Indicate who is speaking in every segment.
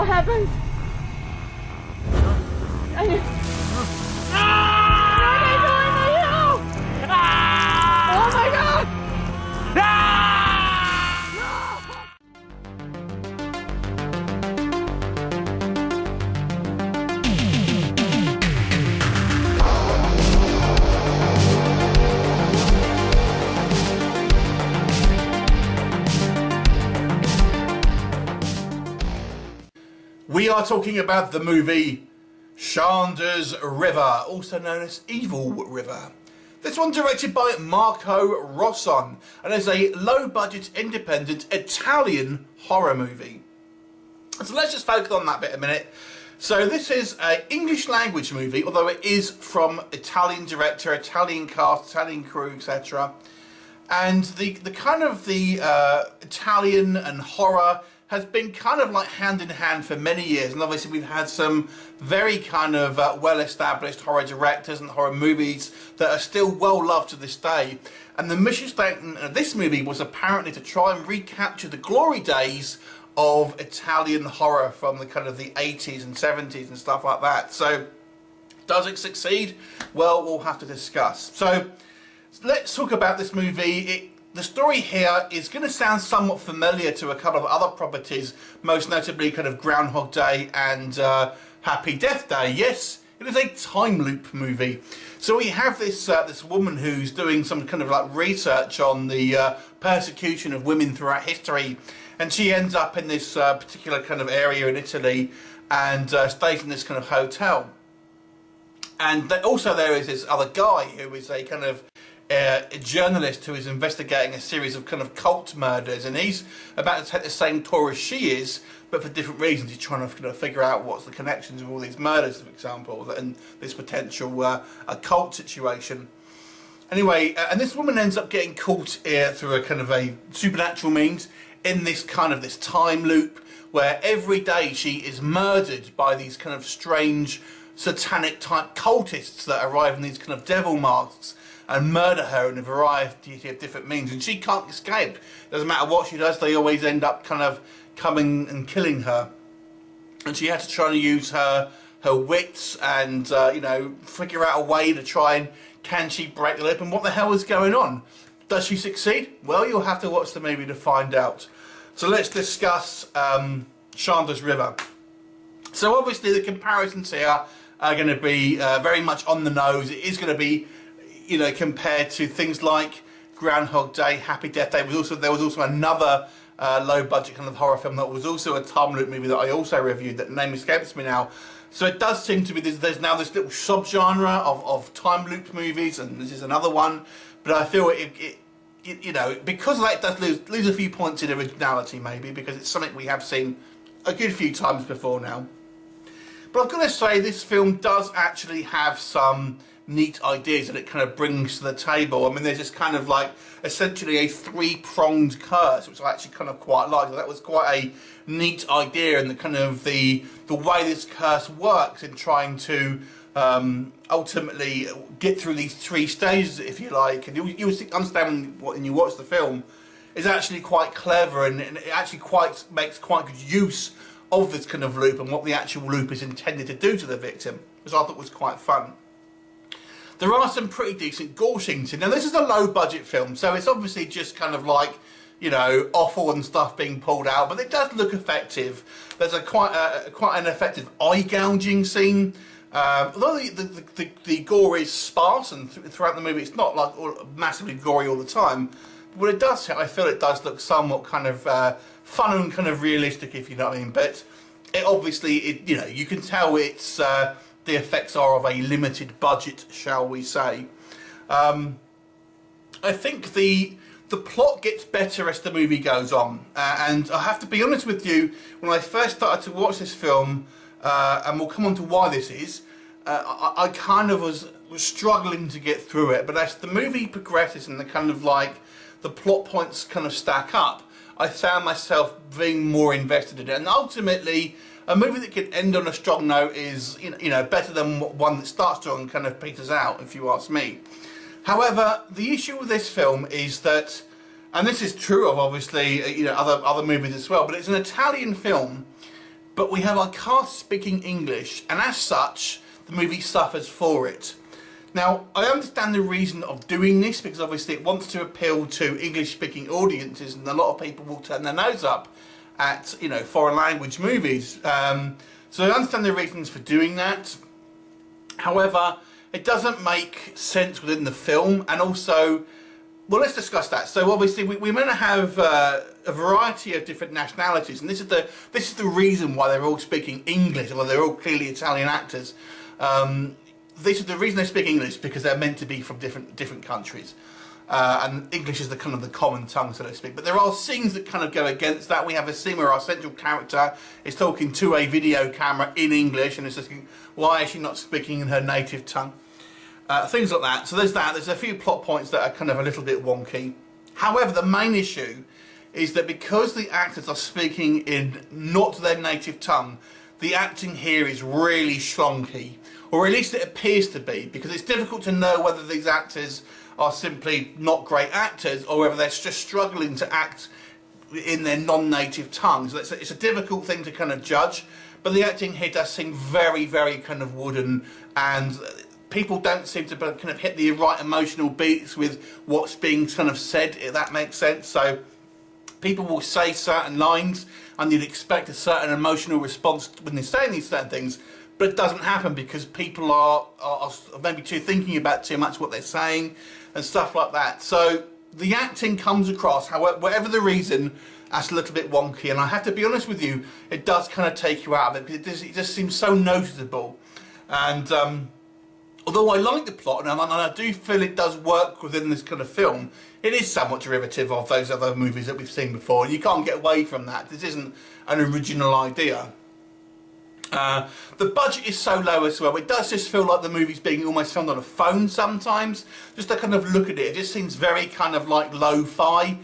Speaker 1: What happened? Are they doing me now? Oh my god!
Speaker 2: We are talking about the movie Shanda's River, also known as Evil River. This one directed by Marco Rosson and is a low-budget, independent Italian horror movie. So let's just focus on that bit a minute. So this is an English language movie, although it is from Italian director, Italian cast, Italian crew, etc. And the kind of the Italian and horror has been kind of like hand in hand for many years, and obviously we've had some very kind of well-established horror directors and horror movies that are still well loved to this day. And the mission statement of this movie was apparently to try and recapture the glory days of Italian horror from the kind of the 80s and 70s and stuff like that. So does it succeed? Well, we'll have to discuss. So let's talk about this movie. The story here is going to sound somewhat familiar to a couple of other properties, most notably kind of Groundhog Day and Happy Death Day. Yes, it is a time loop movie. So we have this this woman who's doing some kind of like research on the persecution of women throughout history, and she ends up in this particular kind of area in Italy and stays in this kind of hotel. And also there is this other guy who is a kind of a journalist who is investigating a series of kind of cult murders, and he's about to take the same tour as she is, but for different reasons. He's trying to kind of figure out what's the connections of all these murders, for example, and this potential occult situation. Anyway, and this woman ends up getting caught through a kind of a supernatural means in this kind of this time loop where every day she is murdered by these kind of strange satanic type cultists that arrive in these kind of devil masks and murder her in a variety of different means, and she can't escape. Doesn't matter what she does, they always end up kind of coming and killing her. And she had to try and use her wits and you know, figure out a way to try and can she break the loop and what the hell is going on. Does she succeed? Well, you'll have to watch the movie to find out. So let's discuss Shanda's River. So obviously the comparisons here are going to be very much on the nose. It is going to be, you know, compared to things like Groundhog Day, Happy Death Day. There was also another low-budget kind of horror film that was also a time loop movie that I also reviewed, that name escapes me now. So it does seem to be, there's now this little subgenre of time loop movies, and this is another one. But I feel it you know, because of that, it does lose a few points in originality, maybe, because it's something we have seen a good few times before now. But I've got to say, this film does actually have some neat ideas that it kind of brings to the table. I mean, there's this kind of like essentially a three-pronged curse, which I actually kind of quite like. That was quite a neat idea, and the kind of the way this curse works in trying to ultimately get through these three stages, if you like. And you understand when you watch the film, is actually quite clever, and it actually makes quite good use of this kind of loop and what the actual loop is intended to do to the victim, which I thought was quite fun. There are some pretty decent gore scenes. Now, this is a low-budget film, so it's obviously just kind of like, you know, offal and stuff being pulled out, but it does look effective. There's quite an effective eye-gouging scene. Although the gore is sparse, and throughout the movie it's not like massively gory all the time, but when it does hit, I feel it does look somewhat kind of fun and kind of realistic, if you know what I mean. But it obviously, you know, you can tell it's the effects are of a limited budget, shall we say. I think the plot gets better as the movie goes on, and I have to be honest with you, when I first started to watch this film, and we'll come on to why this is, I kind of was struggling to get through it, but as the movie progresses and the kind of like the plot points kind of stack up, I found myself being more invested in it. And ultimately, a movie that can end on a strong note is, you know, better than one that starts strong and kind of peters out, if you ask me. However, the issue with this film is that, and this is true of obviously, you know, other movies as well, but it's an Italian film, but we have our cast speaking English, and as such, the movie suffers for it. Now, I understand the reason of doing this, because obviously it wants to appeal to English-speaking audiences, and a lot of people will turn their nose up at, you know, foreign language movies. So I understand the reasons for doing that. However, it doesn't make sense within the film, and also, well, let's discuss that. So obviously we're going to have a variety of different nationalities, and this is the reason why they're all speaking English, although they're all clearly Italian actors. This is the reason they speak English, because they're meant to be from different countries, and English is the kind of the common tongue, so to speak. But there are scenes that kind of go against that. We have a scene where our central character is talking to a video camera in English, and it's just, why is she not speaking in her native tongue? Things like that. So there's that. There's a few plot points that are kind of a little bit wonky. However, the main issue is that because the actors are speaking in not their native tongue, the acting here is really schlonky, or at least it appears to be, because it's difficult to know whether these actors are simply not great actors, or whether they're just struggling to act in their non-native tongue. So it's a difficult thing to kind of judge, but the acting here does seem very, very kind of wooden, and people don't seem to kind of hit the right emotional beats with what's being kind of said, if that makes sense. So people will say certain lines, and you'd expect a certain emotional response when they're saying these certain things, but it doesn't happen because people are maybe thinking about too much what they're saying and stuff like that. So the acting comes across, however, whatever the reason, that's a little bit wonky, and I have to be honest with you, it does kind of take you out of it, because it just seems so noticeable. And although I like the plot, and I do feel it does work within this kind of film, it is somewhat derivative of those other movies that we've seen before. You can't get away from that. This isn't an original idea. The budget is so low as well. It does just feel like the movie's being almost filmed on a phone sometimes. Just to kind of look at it, it just seems very kind of like lo-fi,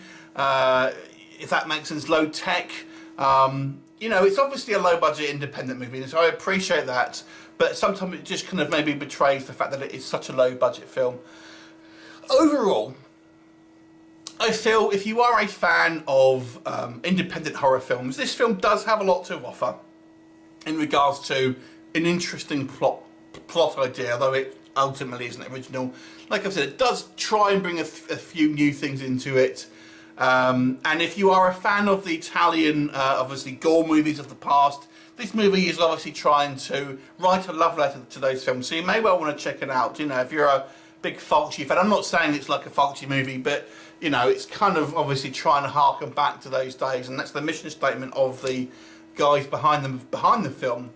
Speaker 2: if that makes sense, low tech. You know, it's obviously a low budget independent movie, so I appreciate that. But sometimes it just kind of maybe betrays the fact that it is such a low budget film. Overall, I feel if you are a fan of independent horror films, this film does have a lot to offer in regards to an interesting plot idea, although it ultimately isn't original. Like I've said, it does try and bring a few new things into it. And if you are a fan of the Italian, obviously, gore movies of the past, this movie is obviously trying to write a love letter to those films, so you may well want to check it out. You know, if you're a big Fulci fan, I'm not saying it's like a Fulci movie, but, you know, it's kind of obviously trying to harken back to those days, and that's the mission statement of the guys behind the film.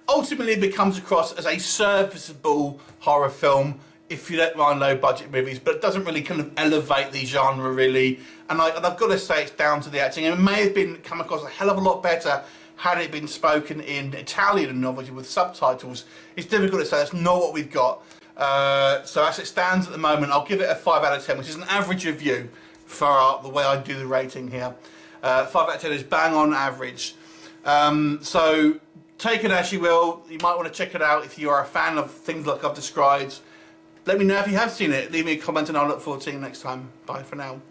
Speaker 2: Ultimately, it becomes across as a serviceable horror film, if you don't mind low budget movies, but it doesn't really kind of elevate the genre really. And I've got to say it's down to the acting. It may have come across a hell of a lot better had it been spoken in Italian and obviously with subtitles. It's difficult to say, that's not what we've got. So as it stands at the moment, I'll give it a 5 out of 10, which is an average review for the way I do the rating here. 5 out of 10 is bang on average. So take it as you will. You might want to check it out if you are a fan of things like I've described. Let me know if you have seen it. Leave me a comment and I'll look forward to seeing you next time. Bye for now.